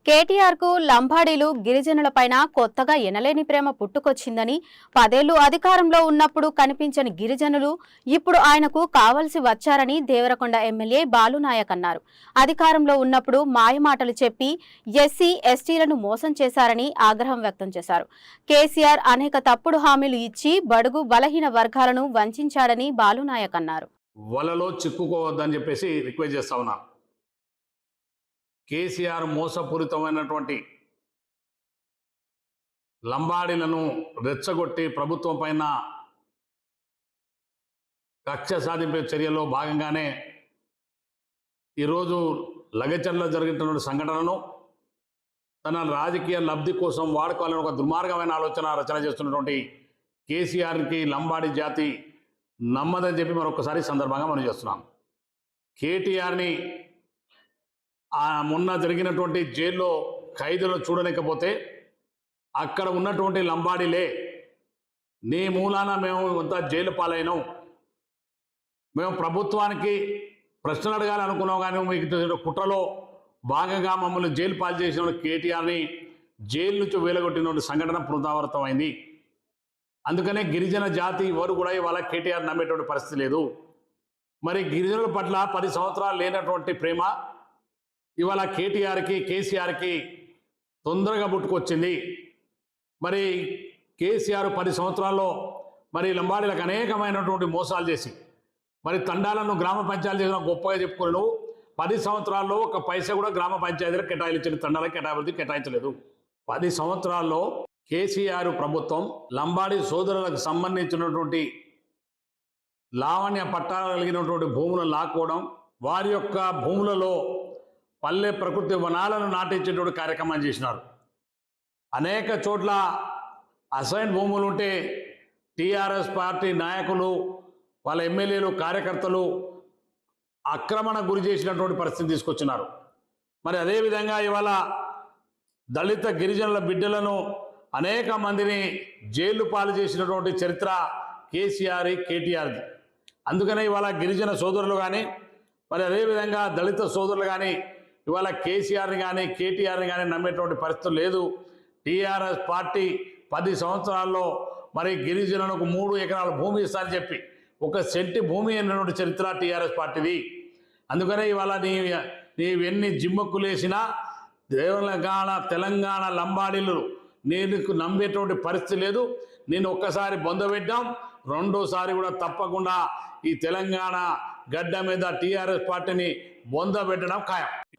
కేటీఆర్ కు లంబాడీలు గిరిజనులపైన కొత్తగా ఎనలేని ప్రేమ పుట్టుకొచ్చిందని 10 ఏళ్లు అధికారంలో ఉన్నప్పుడు కనిపించని గిరిజనులు ఇప్పుడు ఆయనకు కావాల్సి వచ్చారని దేవరకొండ ఎమ్మెల్యే బాలునాయక్ అన్నారు. అధికారంలో ఉన్నప్పుడు మాయమాటలు చెప్పి ఎస్సీ ఎస్టీలను మోసం చేశారని ఆగ్రహం వ్యక్తం చేశారు. కేసీఆర్ అనేక తప్పుడు హామీలు ఇచ్చి బడుగు బలహీన వర్గాలను వంచాడని బాలునాయక్ అన్నారు. వలలో చిక్కుకోవద్దని చెప్పేసి రిక్వెస్ట్ చేస్తా ఉన్నా. కేసీఆర్ మోసపూరితమైనటువంటి లంబాడీలను రెచ్చగొట్టి ప్రభుత్వం పైన కక్ష సాధింపే చర్యల్లో భాగంగానే ఈరోజు లగచర్లో జరుగుతున్న సంఘటనను తన రాజకీయ లబ్ధి కోసం వాడుకోవాలని ఒక దుర్మార్గమైన ఆలోచన రచన చేస్తున్నటువంటి కేసీఆర్కి లంబాడీ జాతి నమ్మదని చెప్పి మరొకసారి సందర్భంగా మనం చేస్తున్నాం. కేటీఆర్ని మొన్న జరిగినటువంటి జైల్లో ఖైదీలను చూడలేకపోతే అక్కడ ఉన్నటువంటి లంబాడీలే నీ మూలాన మేము అంతా జైలు పాలైనాం, మేము ప్రభుత్వానికి ప్రశ్నలు అడగాలి అనుకున్నాం, కానీ మీకు కుట్రలో భాగంగా మమ్మల్ని జైలు పాలు చేసిన కేటీఆర్ని జైలు నుంచి వేలగొట్టిన సంఘటన పునరావృతమైంది. అందుకనే గిరిజన జాతి ఎవరు కూడా ఇవాళ కేటీఆర్ నమ్మేటువంటి పరిస్థితి లేదు. మరి గిరిజనుల పట్ల 10 సంవత్సరాలు లేనటువంటి ప్రేమ ఇవాళ కేటీఆర్కి కేసీఆర్కి తొందరగా పుట్టుకొచ్చింది. మరి కేసీఆర్ 10 సంవత్సరాల్లో మరి లంబాడీలకు అనేకమైనటువంటి మోసాలు చేసి మరి తండాలను గ్రామ పంచాయతీ చేసిన గొప్పగా చెప్పుకొని నువ్వు 10 సంవత్సరాల్లో ఒక పైసా కూడా గ్రామ పంచాయతీలకు కేటాయించలేదు, తండాలకు కేటాయించలేదు. 10 సంవత్సరాల్లో కేసీఆర్ ప్రభుత్వం లంబాడీ సోదరులకు సంబంధించినటువంటి లావణ్య పట్టాలు కలిగినటువంటి భూములను లాక్కోవడం, వారి యొక్క భూములలో పల్లె ప్రకృతి వనాలను నాటించేటువంటి కార్యక్రమం చేసినారు. అనేక చోట్ల అసైన్ భూములు ఉంటే టీఆర్ఎస్ పార్టీ నాయకులు వాళ్ళ ఎమ్మెల్యేలు కార్యకర్తలు ఆక్రమణ గురి చేసినటువంటి పరిస్థితి తీసుకొచ్చినారు. మరి అదేవిధంగా ఇవాళ దళిత గిరిజనుల బిడ్డలను అనేక మందిని జైలు పాలు చేసినటువంటి చరిత్ర కేసీఆర్ కేటీఆర్ది. అందుకనే ఇవాళ గిరిజన సోదరులు కానీ మరి అదేవిధంగా దళిత సోదరులు కానీ ఇవాళ కేసీఆర్ని కానీ కేటీఆర్ని కానీ నమ్మేటువంటి పరిస్థితి లేదు. టీఆర్ఎస్ పార్టీ 10 సంవత్సరాల్లో మరి గిరిజనులకు 3 ఎకరాల భూమి ఇస్తారని చెప్పి 1 సెంటి భూమి అయినటువంటి చరిత్ర టీఆర్ఎస్ పార్టీది. అందుకనే ఇవాళ నీవెన్ని జిమ్మక్కులేసినా తెలంగాణ లంబాడీలు నీకు నమ్మేటువంటి పరిస్థితి లేదు. నేను ఒక్కసారి బొందబెట్టాం, రెండోసారి కూడా తప్పకుండా ఈ తెలంగాణ గడ్డ మీద టీఆర్ఎస్ పార్టీని బొందబెట్టడం ఖాయం.